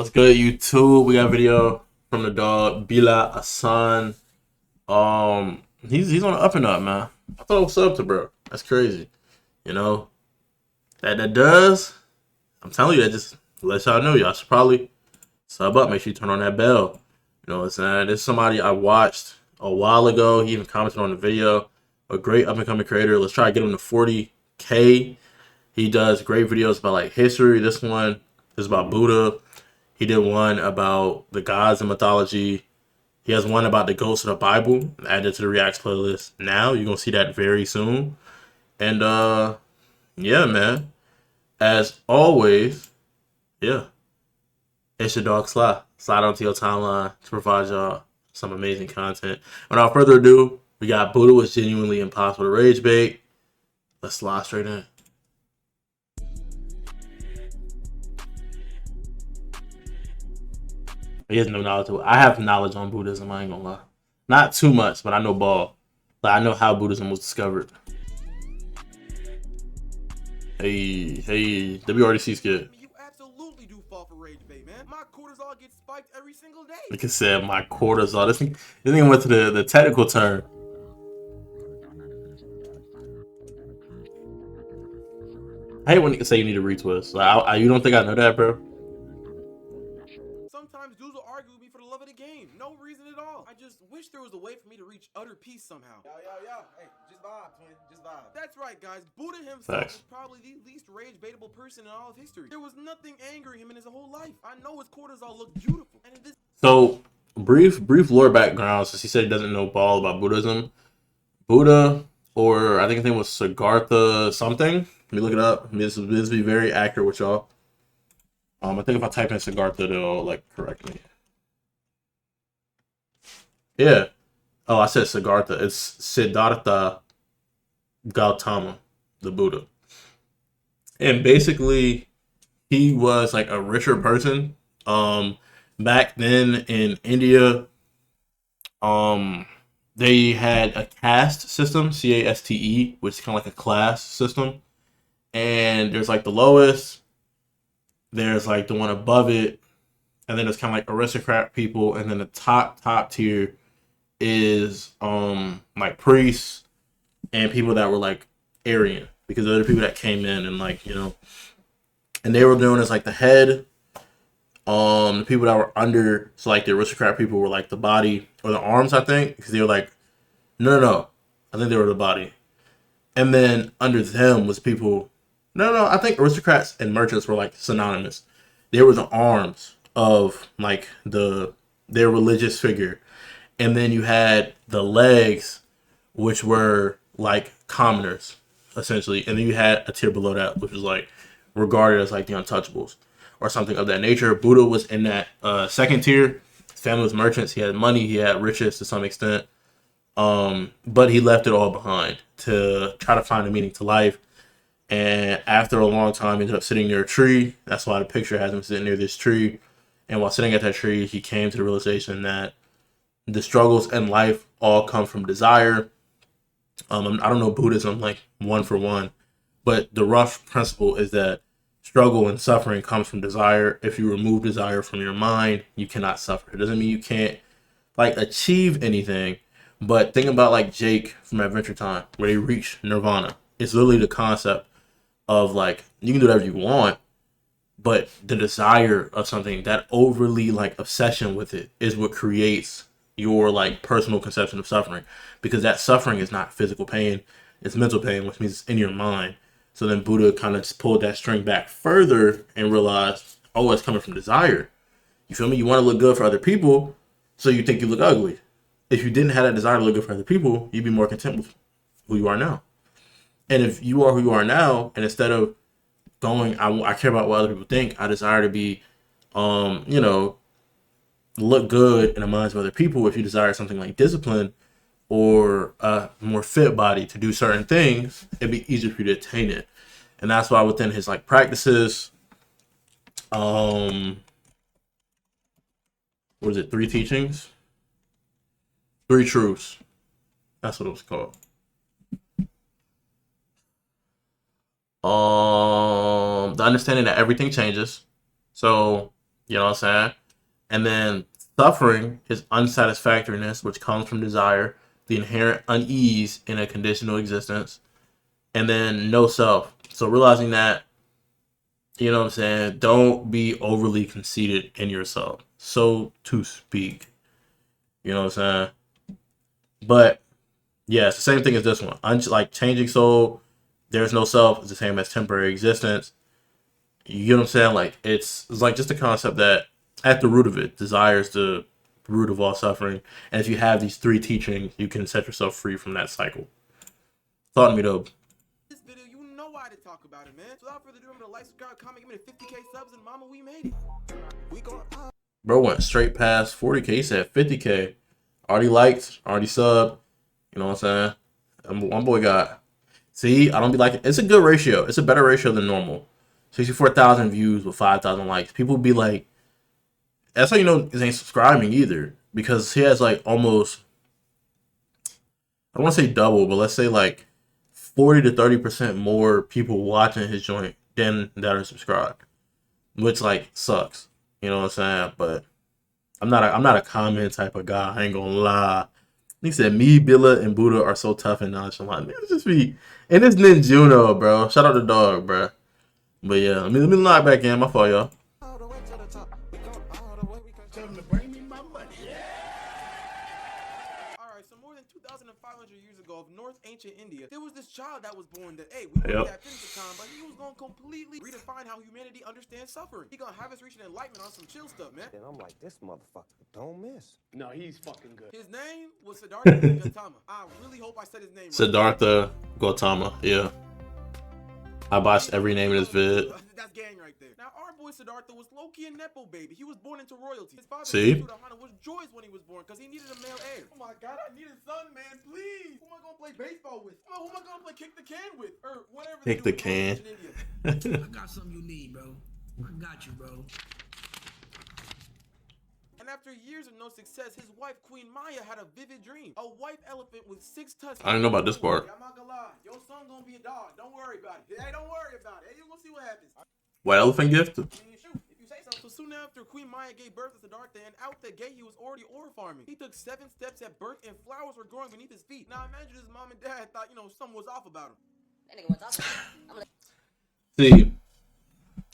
What's good, YouTube? We got a video from the dog Bila Hassan. He's on the up and up, man. I thought it was up to bro. That's crazy. You know that does. I'm telling you, that just lets y'all know y'all should probably sub up. Make sure you turn on that bell. You know what I'm saying? This is somebody I watched a while ago. He even commented on the video. A great up and coming creator. Let's try to get him to 40K. He does great videos about like history. This one is about Buddha. He did one about the gods and mythology. He has one about the ghosts of the Bible added to the Reacts playlist. Now you're gonna see that very soon. And yeah, man. As always, yeah, it's your dog Sly. Slide onto your timeline to provide y'all some amazing content. Without further ado, we got Buddha was genuinely impossible to rage bait. Let's slide straight in. He has no knowledge. I have knowledge on Buddhism. I ain't gonna lie, not too much, but I know ball. Like I know how Buddhism was discovered. Hey, WRDC skid. You absolutely do fall for Ragebait, man. My cortisol gets spiked every single day. Like I said, my cortisol. This thing went to the technical term. I hate when you say you need a retwist. Like, you don't think I know that, bro? Sometimes dudes will argue with me for the love of the game. No reason at all. I just wish there was a way for me to reach utter peace somehow. Yo. Hey, just vibe, twin. Just vibe. That's right, guys. Buddha himself is probably the least rage-baitable person in all of history. There was nothing angering him in his whole life. I know his cortisol looked beautiful. And this So, brief lore background, since he said he doesn't know ball about Buddhism. Buddha, or I think his name was Siddhartha something. Let me look it up. This will be very accurate with y'all. I think if I type in Siddhartha, it'll like correct me. Yeah. Oh, I said Siddhartha. It's Siddhartha Gautama, the Buddha. And basically, he was like a richer person. Back then in India, they had a caste system, caste, which is kind of like a class system. And there's like the lowest, there's like the one above it, and then there's kind of like aristocrat people, and then the top tier is like priests and people that were like Aryan, because they're the people that came in and like, you know, and they were known as like the head. The people that were under, so like the aristocrat people were like the body or the arms, I think, because they were like, no, I think they were the body. And then under them was people, no, I think aristocrats and merchants were like synonymous. They were the arms of like their religious figure. And then you had the legs, which were like commoners, essentially. And then you had a tier below that, which was like regarded as like the untouchables or something of that nature. Buddha was in that second tier. His family was merchants. He had money. He had riches to some extent. But he left it all behind to try to find a meaning to life. And after a long time, he ended up sitting near a tree. That's why the picture has him sitting near this tree. And while sitting at that tree, he came to the realization that the struggles in life all come from desire. I don't know Buddhism like one for one, but the rough principle is that struggle and suffering comes from desire. If you remove desire from your mind, you cannot suffer. It doesn't mean you can't like achieve anything, but think about like Jake from Adventure Time, where he reached nirvana. It's literally the concept of like you can do whatever you want, but the desire of something, that overly like obsession with it, is what creates your like personal conception of suffering, because that suffering is not physical pain, it's mental pain, which means it's in your mind. So then Buddha kind of just pulled that string back further and realized, oh, it's coming from desire. You feel me? You want to look good for other people, so you think you look ugly. If you didn't have that desire to look good for other people, you'd be more content with who you are now. And if you are who you are now, and instead of going, I care about what other people think, I desire to be, look good in the minds of other people. If you desire something like discipline or a more fit body to do certain things, it'd be easier for you to attain it. And that's why within his like practices, what is it? 3 teachings, 3 truths. That's what it was called. The understanding that everything changes. So You know what I'm saying? And then suffering is unsatisfactoriness, which comes from desire, the inherent unease in a conditional existence, and then no self. So realizing that, you know what I'm saying, don't be overly conceited in yourself, so to speak. You know what I'm saying? But yeah, it's the same thing as this one. Like changing soul, there's no self, it's the same as temporary existence. You get what I'm saying? Like it's like just a concept that at the root of it, desire is the root of all suffering. And if you have these three teachings, you can set yourself free from that cycle. Thought me though. This video, you know why to talk about it, man. So without further ado, remember to like, subscribe, comment, give me the 50K subs, and mama, we made it. We going. Bro went straight past 40K. He said 50K. Already liked, already subbed. You know what I'm saying? One boy got. See, I don't be like it. It's a good ratio. It's a better ratio than normal. 64,000 views with 5,000 likes. People be like, that's how you know he ain't subscribing either. Because he has like almost, I don't want to say double, but let's say like 40 to 30% more people watching his joint than that are subscribed. Which like sucks. You know what I'm saying? But I'm not a comment type of guy. I ain't gonna lie. He said me, Billa, and Buddha are so tough and nonchalant. Man, it's just be and it's Ninjuno, bro. Shout out to dog, bro. But yeah, let me log back in. My fault, y'all. Alright, so more than 2,500 years ago of North Ancient India, there was this child that was born that, hey, we were that finish the time, but he was gonna completely redefine how humanity understands suffering. He gonna have us reach an enlightenment on some chill stuff, man. And I'm like, this motherfucker don't miss. No, he's fucking good. His name was Siddhartha Gautama. I really hope I said his name right. Siddhartha Gautama, yeah. I botched every name in this vid. That's gang right there. Now, our boy Siddhartha was low-key a nepo baby. He was born into royalty. His father was joyous when he was born because he needed a male heir. Oh my god, I need a son, man, please. Who am I gonna play baseball with? Who am I gonna play kick the can with? Or whatever. Kick the can. I got something you need, bro. I got you, bro. And after years of no success, his wife, Queen Maya, had a vivid dream. A white elephant with 6 tusks. I didn't know about this part. I'm not gonna lie. Your son gonna be a dog. Don't worry about it. Hey, don't worry about it. Hey, you gonna see what happens. White elephant gift? I mean, shoot, if you say so. So soon after Queen Maya gave birth to Siddhartha, and out the gate he was already ore farming. He took 7 steps at birth and flowers were growing beneath his feet. Now imagine his mom and dad thought, something was off about him. That nigga went off. See,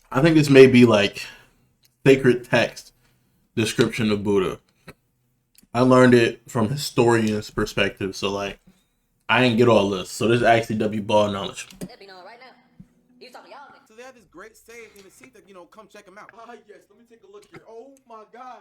I think this may be like sacred text description of Buddha. I learned it from historians' perspective, so like I ain't get all this. So this is actually W ball knowledge. That be knowing right now. You talking y'all niggas. So they had this great save in the seat that, come check him out. Ah, yes, let me take a look here. Oh my god.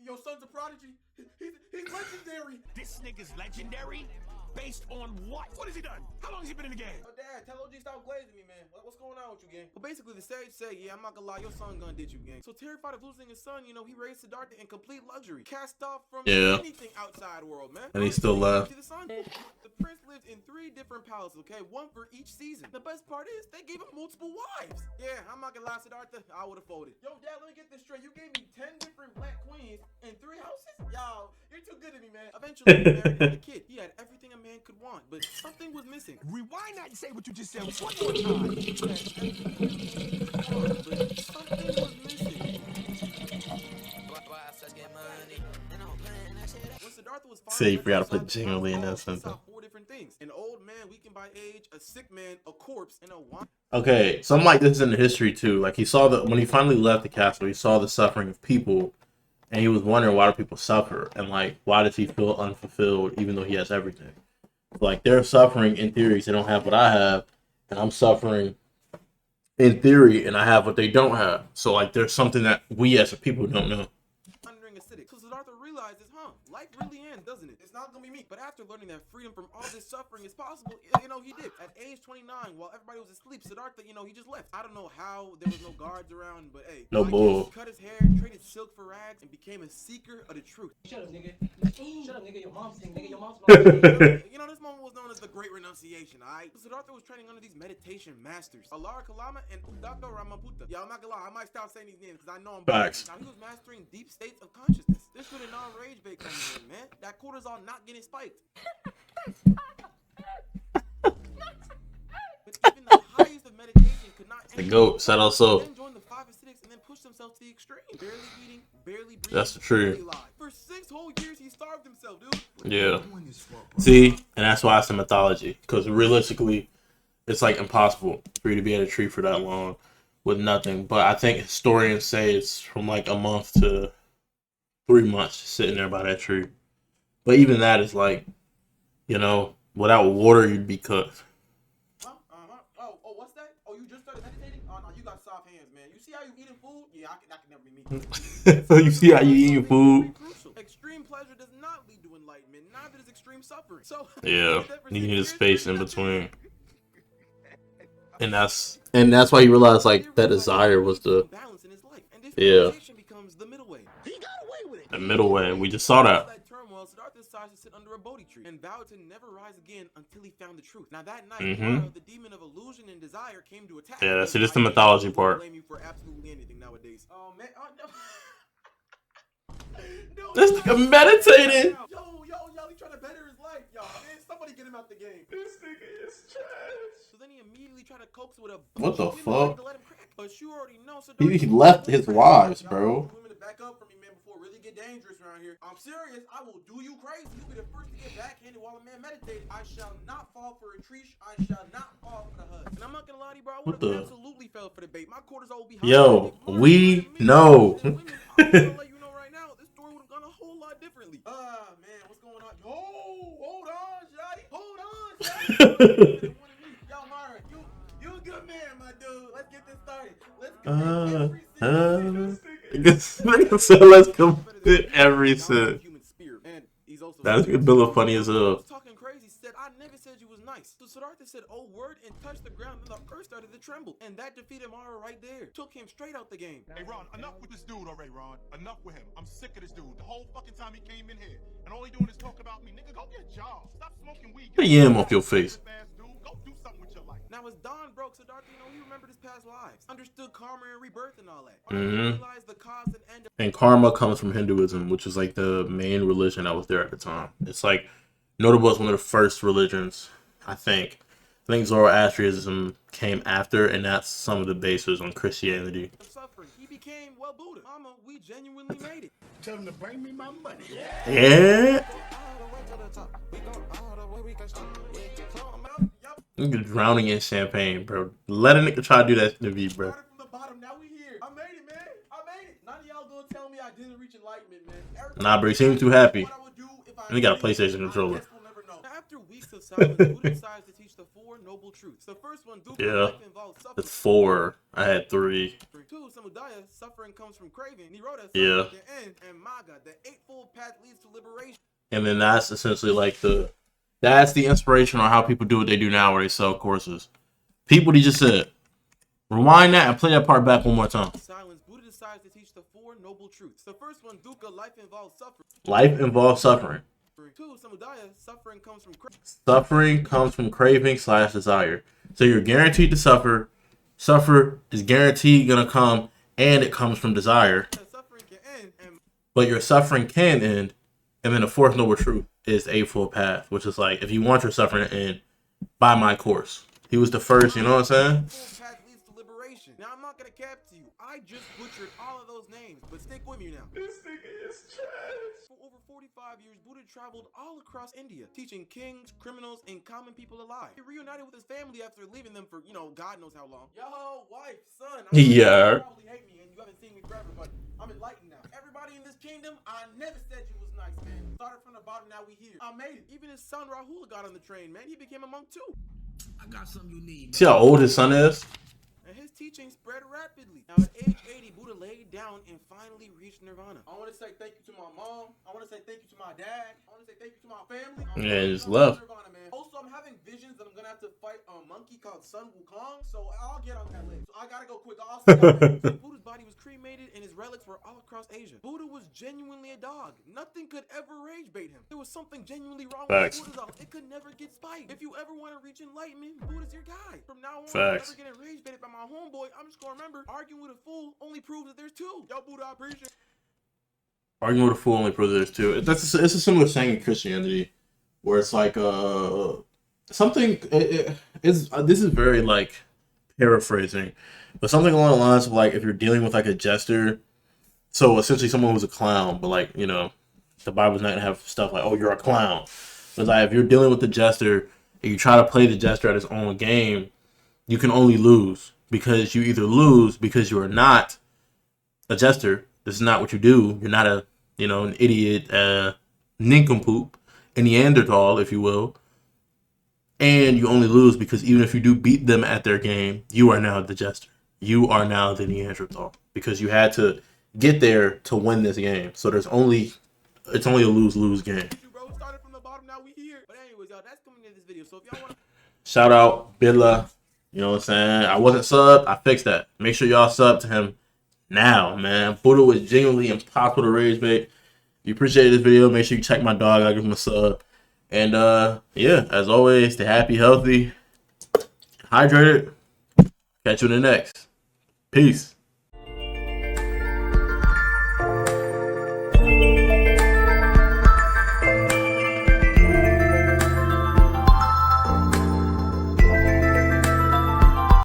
Your son's a prodigy. He's legendary. This nigga's legendary? Based on what? What has he done? How long has he been in the game? Oh, Dad, tell OG stop glazing me, man. What's going on with you, gang? Well, basically, the sage said, yeah, I'm not gonna lie, your son gonna ditch you, gang. So terrified of losing his son, he raised Siddhartha in complete luxury. Cast off from anything outside world, man. And he still left. The prince lived in 3 different palaces, okay? 1 for each season. The best part is, they gave him multiple wives. Yeah, I'm not gonna lie, Siddhartha, I would've folded. Yo, Dad, let me get this straight. You gave me 10 different black queens and 3 houses? Yo, you're too good to me, man. Eventually, he married and had a kid. He had everything a man could want, but something was missing. Rewind that and say what you just said one more time. But something was missing. When Siddhartha was 5, See, you forgot to put jingly in that sentence. 4 different things: an old man weakened by age, a sick man, a corpse, and a wine. Okay, something like this is in the history too. Like he saw when he finally left the castle, he saw the suffering of people, and he was wondering why do people suffer, and like why does he feel unfulfilled even though he has everything? Like they're suffering in theory, they don't have what I have, and I'm suffering in theory, and I have what they don't have. So like there's something that we as a people don't know. So Siddhartha realizes, life really ends, doesn't it? It's not gonna be me. But after learning that freedom from all this suffering is possible, he did. At age 29, while everybody was asleep, Siddhartha, he just left. I don't know how there was no guards around, but hey, no bull. Cut his hair, traded silk for rags, and became a seeker of the truth. Shut up, nigga. Shut up, nigga. Your mom's thing, nigga. Your mom's This moment was known as the Great Renunciation, alright? Siddhartha was training under these meditation masters, Alara Kalama and Udaka Ramaputta. Yeah, I'm not gonna lie, I might stop saying these names because I know I'm facts. Now he was mastering deep states of consciousness. This is where the non-Ragebait comes in, man. That cortisol not getting spiked. But even the highest of meditation could not. The goat said also. Then joined the 5 acidics and then pushed themselves to the extreme. extreme. Barely eating, barely breathing. That's the truth. barely alive. For 6 whole years, he starved himself, dude. Yeah. See, and that's why it's a mythology. Because realistically, it's like impossible for you to be at a tree for that long with nothing. But I think historians say it's from like a month to 3 months sitting there by that tree. But even that is like, you know, without water, you'd be cooked. Oh, what's that? Oh, you just started meditating? Oh, no, you got soft hands, man. You see how you eating food? Yeah, that can never be me. So you see how you eating food? Extreme pleasure does not lead to enlightenment. Neither does extreme suffering. So Yeah, you need a space in between. And that's why you realize like that desire was the becomes the middle way. He got away with it. the middle way. We just saw that. Turmoil, Siddhartha decided to sit under a Bodhi tree and vowed to never rise again until he found the truth. Now that night, the demon of illusion and desire came to attack. Yeah, see, this is the mythology part. Blame you for absolutely anything nowadays. Oh man, no. This nigga meditating. Yo, he trying to better his life, y'all. Man, somebody get him out the game. This nigga is trash. So then he immediately tried to coax with a What the fuck? to let him crack. But you already know, so He left his wives, bro. Women to back up from me, man, before it really get dangerous around here. I'm serious. I will do you crazy. You'll be the first to get backhanded while a man meditates. I shall not fall for a treat. I shall not fall for the hug. And I'm not gonna lie to you, bro. I would have absolutely fell for the bait. My cortisol will be high. Yo, we know. I'm gonna let you know right now, this story would have gone a whole lot differently. Man, what's going on? Yo, hold on, Shotty. Hold on, Shotty. Yo, Myron, you a good man, my dude. Let's get this started. Let's let's commit every sin. That's a bill of funny as hell. Talking crazy, said I never said you was nice. So Siddhartha said, "Oh, word," and touched the ground, and the earth started to tremble, and that defeated Mara right there. Took him straight out the game. Hey, Ron, enough with this dude already, Ron. Enough with him. I'm sick of this dude. The whole fucking time he came in here, and all he doing is talk about me. Nigga, go get a job. Stop smoking weed. Put a yam off your face. Go do something with your life. Now, as Dawn broke, Siddhartha, he remembered his past lives, understood karma and rebirth and all that. Realized the cause and end of And karma comes from Hinduism, which is like the main religion that was there at the time. It's like notable as one of the first religions, I think. I think Zoroastrianism came after, and that's some of the bases on Christianity. suffering. He became, well, Buddha. Mama, we genuinely made it. Tell him to bring me my money. Yeah. Nigga drowning in champagne, bro. Let a nigga try to do that to me, bro. Started from the bottom, now we here. I made it, man. I made it. None of y'all gonna tell me I didn't reach enlightenment, man. Nah, bro, he seems too happy. What I would do if I And he got a PlayStation controller. guess we'll never know. Now, after weeks of silence, Buddha decides to teach the 4 noble truths. The first one, dukkha, Yeah. life involves suffering. It's 4. I had 3. 2, samudaya, suffering comes from craving. Nirodha, Yeah. suffering can end. And magga, the eightfold path leads to liberation. And then that's essentially like that's the inspiration on how people do what they do now where they sell courses. Peep what he just said. Rewind that and play that part back one more time. Silence, Buddha decides to teach the 4 noble truths. The first one, dukkha, life involves suffering. Life involves suffering. 2, samudaya, suffering comes from craving. Suffering comes from craving / desire. So you're guaranteed to suffer. Suffer is guaranteed gonna come, and it comes from desire. Suffering can end, and But your suffering can end. And then the 4th noble truth is the Eightfold Path, which is like, if you want your suffering to end, buy my course. He was the first, you know what I'm saying? full path leads to liberation. Now, I'm not gonna cap to you. I just butchered all of those names, but stick with me now. This nigga is trash. For over 45 years, Buddha traveled all across India, teaching kings, criminals, and common people alike. He reunited with his family after leaving them for, God knows how long. Yo, wife, son. Yeah. You probably hate me, and you haven't seen me forever, but I'm enlightened now. Everybody in this kingdom, I never said you was nice, man. Started from the bottom, now we here. I made it. Even his son Rahul got on the train, man. He became a monk too. I got something you need. See how old his son is? And his teaching spread rapidly. Now, at age 80, Buddha laid down and finally reached nirvana. I want to say thank you to my mom. I want to say thank you to my dad. I want to say thank you to my family. Yeah, he just left. Nirvana, man. Also, I'm having visions that I'm going to have to fight a monkey called Sun Wukong, so I'll get on that later. So I got to go quick. I'll see y'all later. Buddha's body was cremated and his relics were all across Asia. Buddha was genuinely a dog. Nothing could ever rage bait him. There was something genuinely wrong Facts. with Buddha, though. It could never get spiked. If you ever want to reach enlightenment, Buddha's your guy. From now on, Facts. I'm never getting rage baited by my homeboy. I'm just gonna remember, arguing with a fool only proves that there's 2. Yo, Buddha, I appreciate it. Arguing with a fool only proves there's 2. It's a similar saying in Christianity, where it's like something. This is very like paraphrasing, but something along the lines of like, if you're dealing with like a jester, So essentially, someone who's a clown, but like, you know, the Bible's not gonna have stuff like, "Oh, you're a clown." But like, if you're dealing with the jester and you try to play the jester at his own game, you can only lose because you either lose because you are not a jester. This is not what you do. You're not a, you know, an idiot, nincompoop, a Neanderthal, if you will. And you only lose because even if you do beat them at their game, you are now the jester. You are now the Neanderthal because you had to get there to win this game. So it's only a lose-lose game. Bro, started from the bottom, now we here. But anyways, y'all, that's coming in this video. So if y'all want Shout out Bidla. You know what I'm saying? I wasn't subbed. I fixed that. Make sure y'all sub to him now, man. Buddha was genuinely impossible to Ragebait. If you appreciate this video, make sure you check my dog. I'll give him a sub. And yeah, as always, stay happy, healthy, hydrated. Catch you in the next. Peace.